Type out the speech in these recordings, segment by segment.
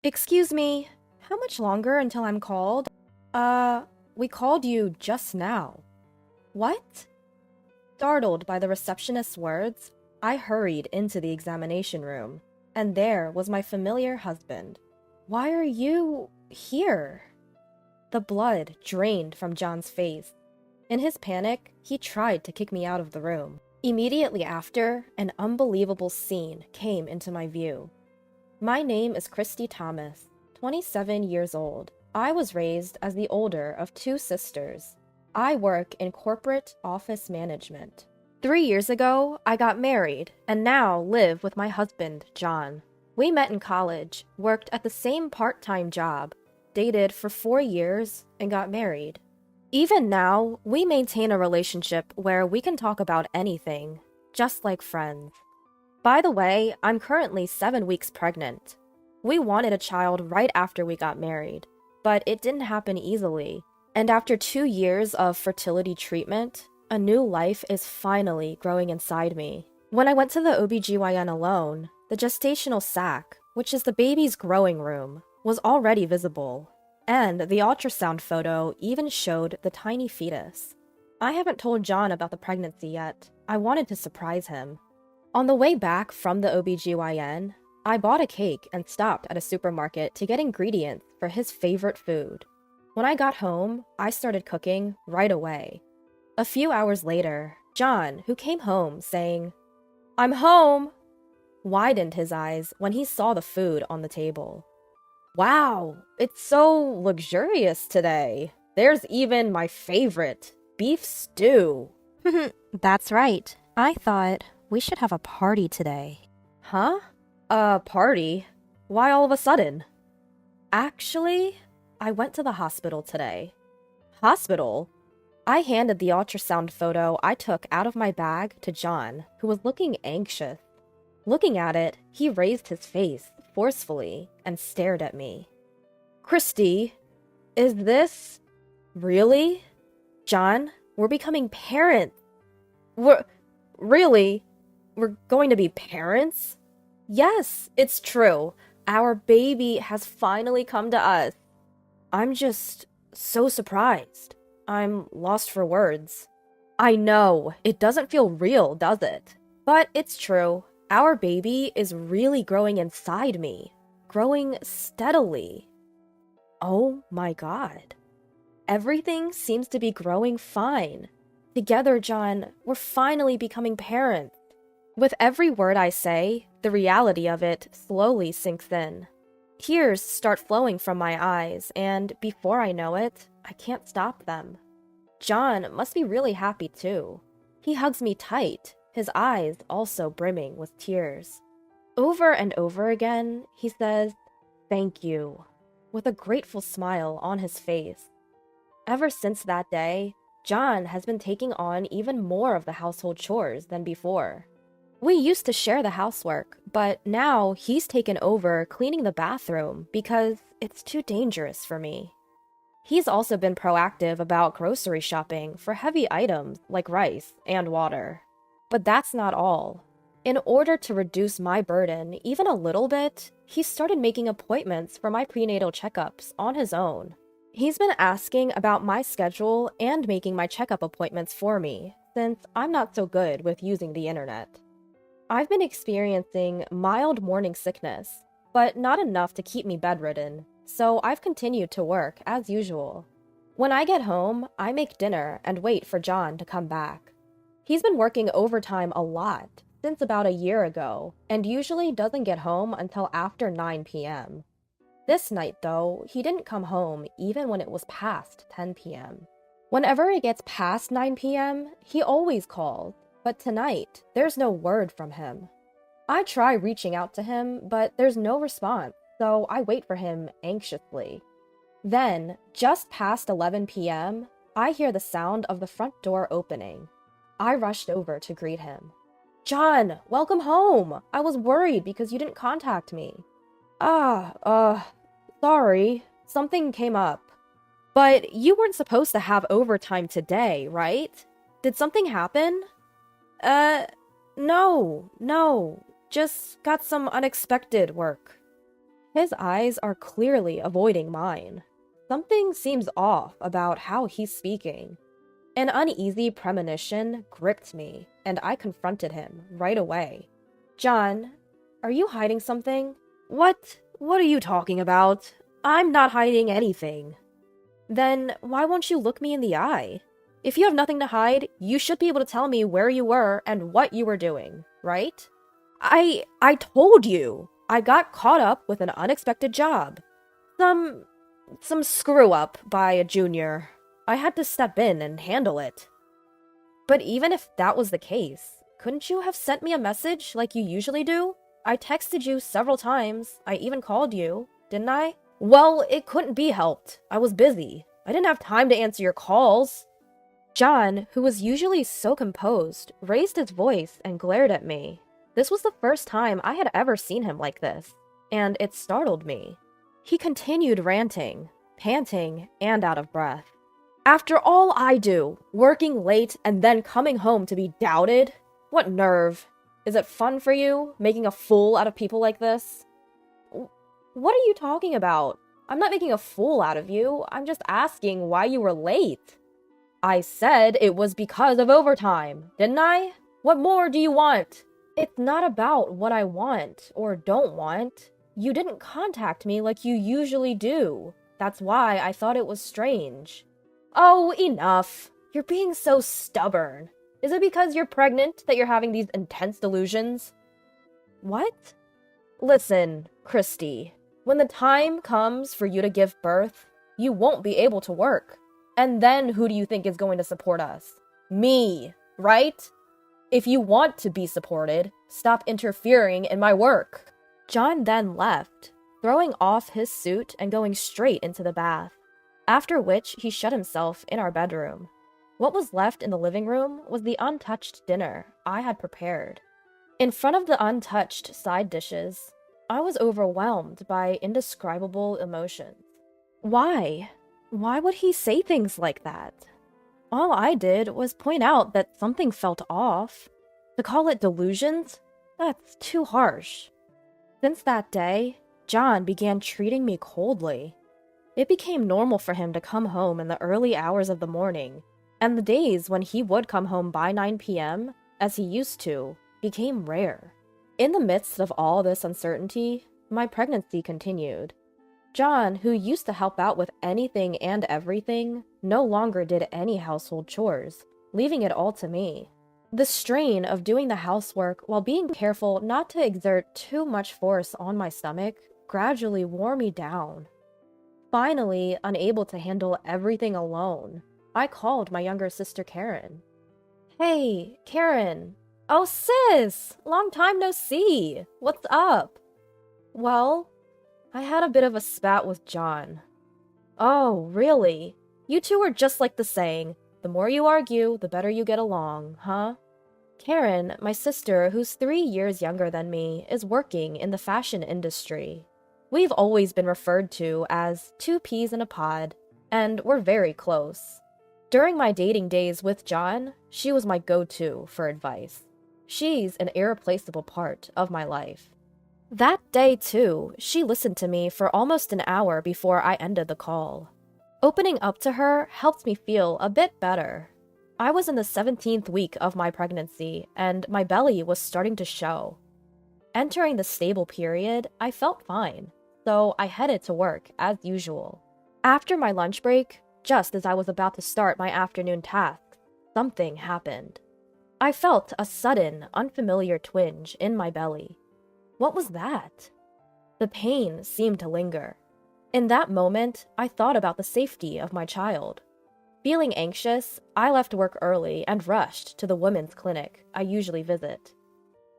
Excuse me, how much longer until I'm called? We called you just now. What? Startled by the receptionist's words, I hurried into the examination room, and there was my familiar husband. Why are you here? The blood drained from John's face. In his panic, he tried to kick me out of the room. Immediately after, an unbelievable scene came into my view. My name is Christy Thomas, 27 years old. I was raised as the older of two sisters. I work in corporate office management. 3 years ago, I got married and now live with my husband, John. We met in college, worked at the same part-time job, dated for 4 years, and got married. Even now, we maintain a relationship where we can talk about anything, just like friends. By the way, I'm currently 7 weeks pregnant. We wanted a child right after we got married, but it didn't happen easily. And after 2 years of fertility treatment, a new life is finally growing inside me. When I went to the OB-GYN alone, the gestational sac, which is the baby's growing room, was already visible. And the ultrasound photo even showed the tiny fetus. I haven't told John about the pregnancy yet. I wanted to surprise him. On the way back from the OB-GYN, I bought a cake and stopped at a supermarket to get ingredients for his favorite food. When I got home, I started cooking right away. A few hours later, John, who came home saying, "I'm home," widened his eyes when he saw the food on the table. Wow, it's so luxurious today. There's even my favorite, beef stew. That's right. I thought we should have a party today. Huh? A party? Why all of a sudden? Actually, I went to the hospital today. Hospital? I handed the ultrasound photo I took out of my bag to John, who was looking anxious. Looking at it, he raised his face forcefully and stared at me. Christy, is this really? John, we're becoming parents. Really? We're going to be parents? Yes, it's true. Our baby has finally come to us. I'm just so surprised. I'm lost for words. I know, it doesn't feel real, does it? But it's true. Our baby is really growing inside me, growing steadily. Oh my God. Everything seems to be growing fine. Together, John, we're finally becoming parents. With every word I say, the reality of it slowly sinks in. Tears start flowing from my eyes, and before I know it, I can't stop them. John must be really happy too. He hugs me tight, his eyes also brimming with tears. Over and over again, he says, "Thank you," with a grateful smile on his face. Ever since that day, John has been taking on even more of the household chores than before. We used to share the housework, but now he's taken over cleaning the bathroom because it's too dangerous for me. He's also been proactive about grocery shopping for heavy items like rice and water. But that's not all. In order to reduce my burden even a little bit, he started making appointments for my prenatal checkups on his own. He's been asking about my schedule and making my checkup appointments for me, since I'm not so good with using the internet. I've been experiencing mild morning sickness, but not enough to keep me bedridden, so I've continued to work as usual. When I get home, I make dinner and wait for John to come back. He's been working overtime a lot since about a year ago, and usually doesn't get home until after 9 p.m. This night, though, he didn't come home even when it was past 10 p.m. Whenever it gets past 9 p.m., he always calls, but tonight, there's no word from him. I try reaching out to him, but there's no response, so I wait for him anxiously. Then, just past 11 p.m., I hear the sound of the front door opening. I rushed over to greet him. "John, welcome home! I was worried because you didn't contact me." Sorry. Something came up. But you weren't supposed to have overtime today, right? Did something happen? No. Just got some unexpected work. His eyes are clearly avoiding mine. Something seems off about how he's speaking. An uneasy premonition gripped me, and I confronted him right away. John, are you hiding something? What are you talking about? I'm not hiding anything. Then why won't you look me in the eye? If you have nothing to hide, you should be able to tell me where you were and what you were doing, right? I told you. I got caught up with an unexpected job. Some screw up by a junior. I had to step in and handle it. But even if that was the case, couldn't you have sent me a message like you usually do? I texted you several times. I even called you, didn't I? Well, it couldn't be helped. I was busy. I didn't have time to answer your calls. John, who was usually so composed, raised his voice and glared at me. This was the first time I had ever seen him like this, and it startled me. He continued ranting, panting, and out of breath. After all I do, working late and then coming home to be doubted? What nerve. Is it fun for you, making a fool out of people like this? What are you talking about? I'm not making a fool out of you. I'm just asking why you were late. I said it was because of overtime, didn't I? What more do you want? It's not about what I want or don't want. You didn't contact me like you usually do. That's why I thought it was strange. Oh, enough. You're being so stubborn. Is it because you're pregnant that you're having these intense delusions? What? Listen, Christy, when the time comes for you to give birth, you won't be able to work. And then who do you think is going to support us? Me, right? If you want to be supported, stop interfering in my work. John then left, throwing off his suit and going straight into the bath, after which he shut himself in our bedroom. What was left in the living room was the untouched dinner I had prepared. In front of the untouched side dishes, I was overwhelmed by indescribable emotions. Why? Why would he say things like that? All I did was point out that something felt off. To call it delusions? That's too harsh. Since that day, John began treating me coldly. It became normal for him to come home in the early hours of the morning, and the days when he would come home by 9 p.m., as he used to, became rare. In the midst of all this uncertainty, my pregnancy continued. John, who used to help out with anything and everything, no longer did any household chores, leaving it all to me. The strain of doing the housework while being careful not to exert too much force on my stomach gradually wore me down. Finally, unable to handle everything alone, I called my younger sister Karen. Hey, Karen. Oh, sis! Long time no see. What's up? Well, I had a bit of a spat with John. Oh, really? You two are just like the saying, the more you argue, the better you get along, huh? Karen, my sister, who's 3 years younger than me, is working in the fashion industry. We've always been referred to as two peas in a pod, and we're very close. During my dating days with John, she was my go-to for advice. She's an irreplaceable part of my life. That day, too, she listened to me for almost an hour before I ended the call. Opening up to her helped me feel a bit better. I was in the 17th week of my pregnancy, and my belly was starting to show. Entering the stable period, I felt fine, so I headed to work as usual. After my lunch break, just as I was about to start my afternoon tasks, something happened. I felt a sudden, unfamiliar twinge in my belly. What was that? The pain seemed to linger. In that moment, I thought about the safety of my child. Feeling anxious, I left work early and rushed to the women's clinic I usually visit.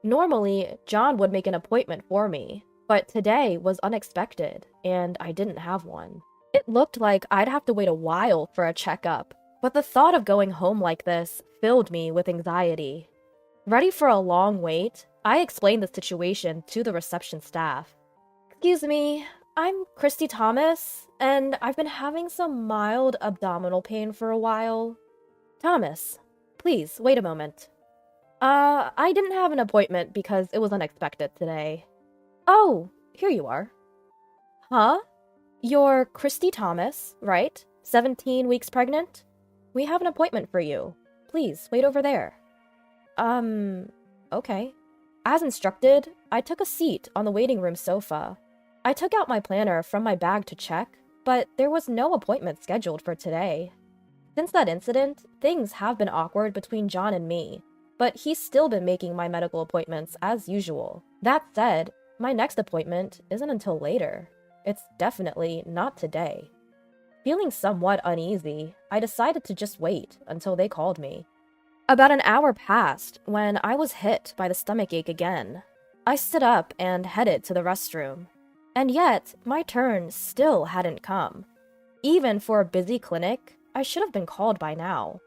Normally, John would make an appointment for me, but today was unexpected, and I didn't have one. It looked like I'd have to wait a while for a checkup, but the thought of going home like this filled me with anxiety. Ready for a long wait, I explained the situation to the reception staff. Excuse me, I'm Christy Thomas, and I've been having some mild abdominal pain for a while. Thomas, please, wait a moment. I didn't have an appointment because it was unexpected today. Oh, here you are. Huh? You're Christy Thomas, right? 17 weeks pregnant? We have an appointment for you. Please, wait over there. Okay. As instructed, I took a seat on the waiting room sofa. I took out my planner from my bag to check, but there was no appointment scheduled for today. Since that incident, things have been awkward between John and me, but he's still been making my medical appointments as usual. That said, my next appointment isn't until later. It's definitely not today. Feeling somewhat uneasy, I decided to just wait until they called me. About an hour passed when I was hit by the stomachache again. I stood up and headed to the restroom. And yet, my turn still hadn't come. Even for a busy clinic, I should have been called by now.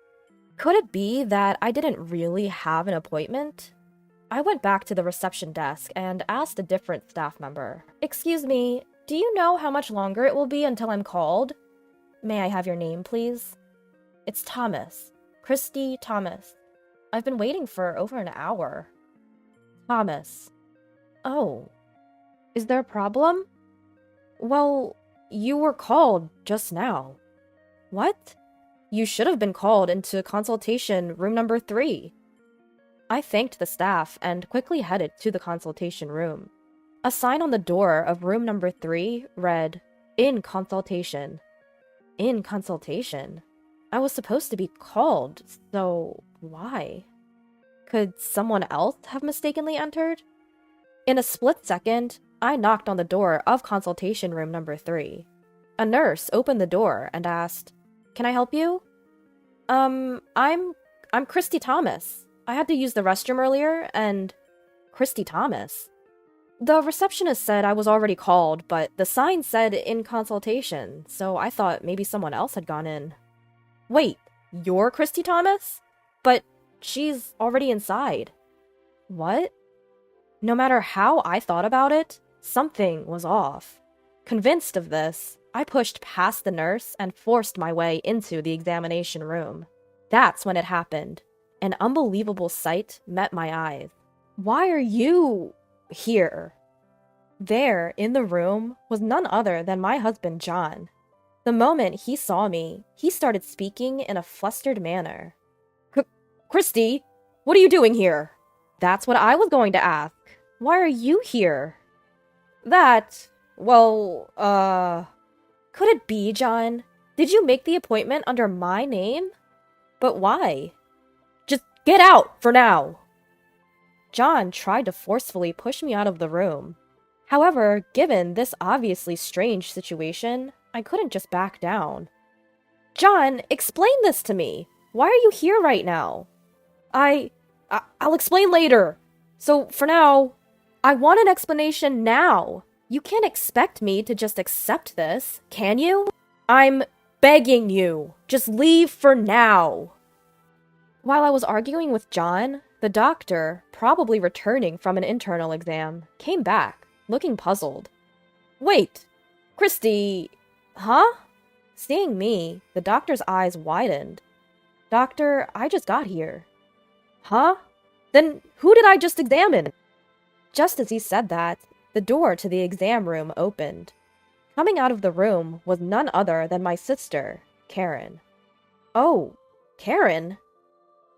Could it be that I didn't really have an appointment? I went back to the reception desk and asked a different staff member. "Excuse me, do you know how much longer it will be until I'm called? May I have your name, please?" "It's Thomas. Christy Thomas. I've been waiting for over an hour." "Thomas. Oh. Is there a problem?" "Well, you were called just now." "What? You should have been called into consultation room number 3. I thanked the staff and quickly headed to the consultation room. A sign on the door of room number 3 read, "In consultation." In consultation? I was supposed to be called, so why? Could someone else have mistakenly entered? In a split second, I knocked on the door of consultation room number 3. A nurse opened the door and asked, "Can I help you?" I'm Christy Thomas. I had to use the restroom earlier, and..." "Christy Thomas?" "The receptionist said I was already called, but the sign said in consultation, so I thought maybe someone else had gone in." "Wait, you're Christy Thomas? But she's already inside." "What?" No matter how I thought about it, something was off. Convinced of this, I pushed past the nurse and forced my way into the examination room. That's when it happened. An unbelievable sight met my eyes. "Why are you here?" There, in the room, was none other than my husband, John. The moment he saw me, he started speaking in a flustered manner. Christy, what are you doing here?" "That's what I was going to ask. Why are you here?" Could it be, John? Did you make the appointment under my name? But why?" "Just get out, for now!" John tried to forcefully push me out of the room. However, given this obviously strange situation, I couldn't just back down. "John, explain this to me. Why are you here right now?" I'll explain later. So, for now, I want an explanation now. You can't expect me to just accept this, can you? I'm begging you. Just leave for now." While I was arguing with John, the doctor, probably returning from an internal exam, came back, looking puzzled. "Wait, Christy, huh?" Seeing me, the doctor's eyes widened. "Doctor, I just got here." "Huh? Then who did I just examine?" Just as he said that, the door to the exam room opened. Coming out of the room was none other than my sister, Karen. Oh, Karen?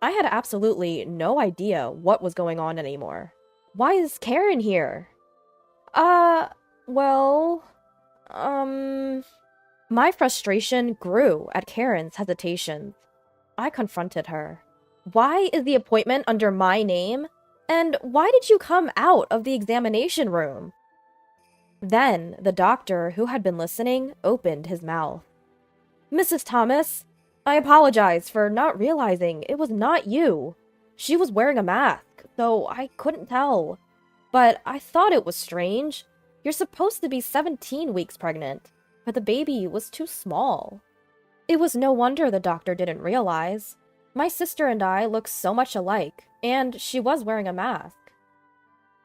I had absolutely no idea what was going on anymore. "Why is Karen here?" Well... My frustration grew at Karen's hesitations. I confronted her. "Why is the appointment under my name? And why did you come out of the examination room?" Then the doctor, who had been listening, opened his mouth. "Mrs. Thomas, I apologize for not realizing it was not you. She was wearing a mask, so I couldn't tell. But I thought it was strange. You're supposed to be 17 weeks pregnant, but the baby was too small." It was no wonder the doctor didn't realize. My sister and I look so much alike, and she was wearing a mask.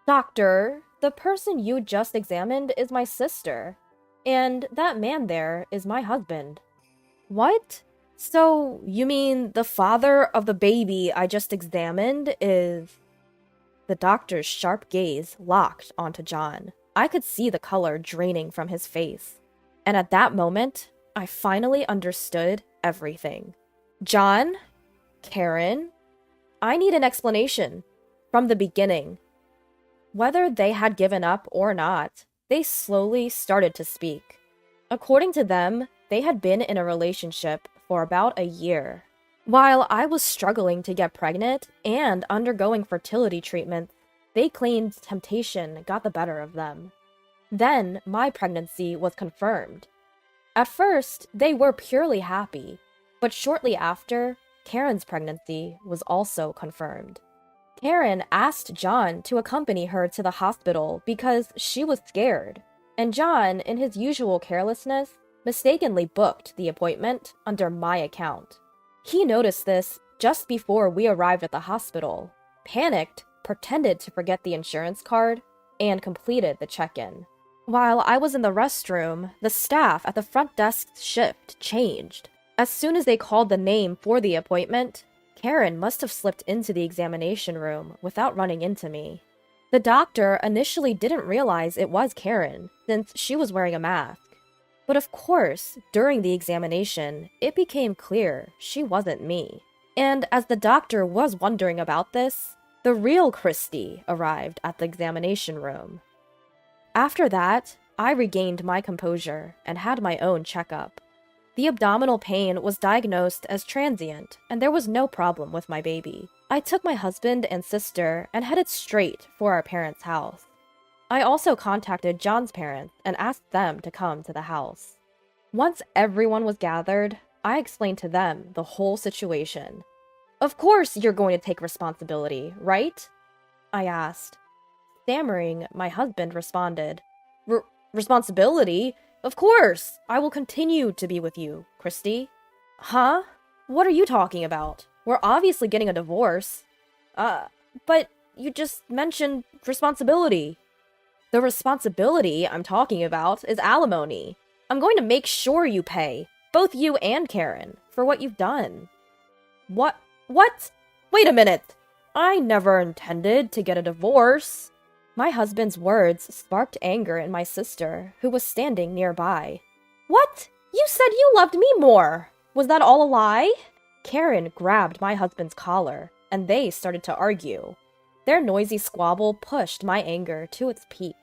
"Doctor, the person you just examined is my sister, and that man there is my husband." "What? So, you mean the father of the baby I just examined is..." The doctor's sharp gaze locked onto John. I could see the color draining from his face. And at that moment, I finally understood everything. John, Karen, I need an explanation. From the beginning. Whether they had given up or not, they slowly started to speak. According to them, they had been in a relationship for about a year. While I was struggling to get pregnant and undergoing fertility treatments, they claimed temptation got the better of them. Then, my pregnancy was confirmed. At first, they were purely happy, but shortly after, Karen's pregnancy was also confirmed. Karen asked John to accompany her to the hospital because she was scared, and John, in his usual carelessness, mistakenly booked the appointment under my account. He noticed this just before we arrived at the hospital, panicked, pretended to forget the insurance card, and completed the check-in. While I was in the restroom, the staff at the front desk's shift changed. As soon as they called the name for the appointment, Karen must have slipped into the examination room without running into me. The doctor initially didn't realize it was Karen, since she was wearing a mask. But of course, during the examination, it became clear she wasn't me. And as the doctor was wondering about this, the real Christy arrived at the examination room. After that, I regained my composure and had my own checkup. The abdominal pain was diagnosed as transient, and there was no problem with my baby. I took my husband and sister and headed straight for our parents' house. I also contacted John's parents and asked them to come to the house. Once everyone was gathered, I explained to them the whole situation. "Of course you're going to take responsibility, right?" I asked. Stammering, my husband responded, Responsibility? Of course! I will continue to be with you, Christy." "Huh? What are you talking about? We're obviously getting a divorce." But you just mentioned responsibility." "The responsibility I'm talking about is alimony. I'm going to make sure you pay, both you and Karen, for what you've done." What? Wait a minute! I never intended to get a divorce." My husband's words sparked anger in my sister, who was standing nearby. "What? You said you loved me more! Was that all a lie?" Karen grabbed my husband's collar, and they started to argue. Their noisy squabble pushed my anger to its peak.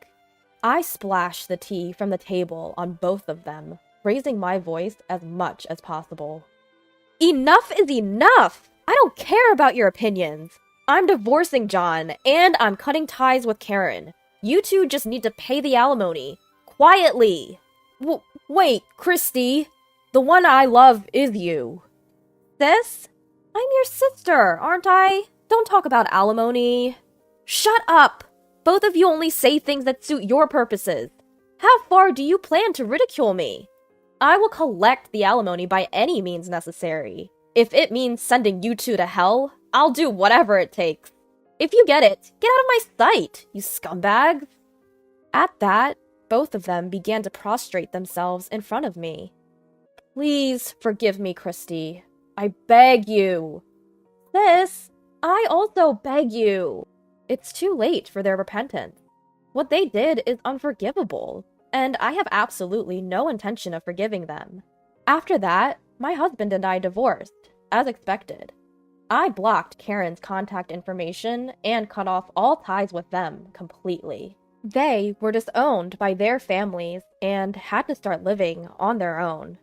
I splashed the tea from the table on both of them, raising my voice as much as possible. "Enough is enough! I don't care about your opinions! I'm divorcing John, and I'm cutting ties with Karen. You two just need to pay the alimony. Quietly!" Wait, Christy! The one I love is you." "Sis? I'm your sister, aren't I? Don't talk about alimony." "Shut up! Both of you only say things that suit your purposes. How far do you plan to ridicule me? I will collect the alimony by any means necessary. If it means sending you two to hell, I'll do whatever it takes. If you get it, get out of my sight, you scumbags." At that, both of them began to prostrate themselves in front of me. "Please forgive me, Christy. I beg you." "Sis, I also beg you." It's too late for their repentance. What they did is unforgivable, and I have absolutely no intention of forgiving them. After that, my husband and I divorced, as expected. I blocked Karen's contact information and cut off all ties with them completely. They were disowned by their families and had to start living on their own.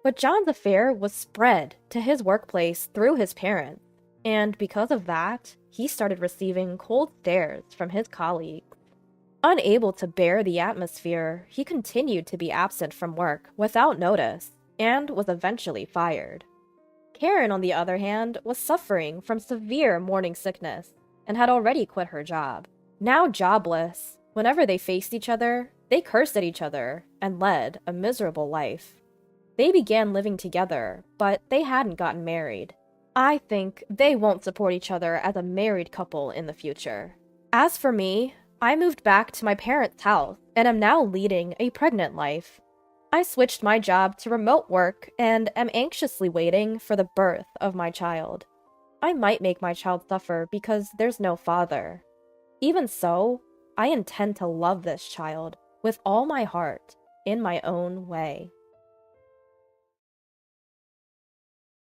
But John's affair was spread to his workplace through his parents, and because of that, he started receiving cold stares from his colleagues. Unable to bear the atmosphere, he continued to be absent from work without notice, and was eventually fired. Karen, on the other hand, was suffering from severe morning sickness and had already quit her job. Now jobless, whenever they faced each other, they cursed at each other and led a miserable life. They began living together, but they hadn't gotten married. I think they won't support each other as a married couple in the future. As for me, I moved back to my parents' house and am now leading a pregnant life. I switched my job to remote work and am anxiously waiting for the birth of my child. I might make my child suffer because there's no father. Even so, I intend to love this child with all my heart, in my own way.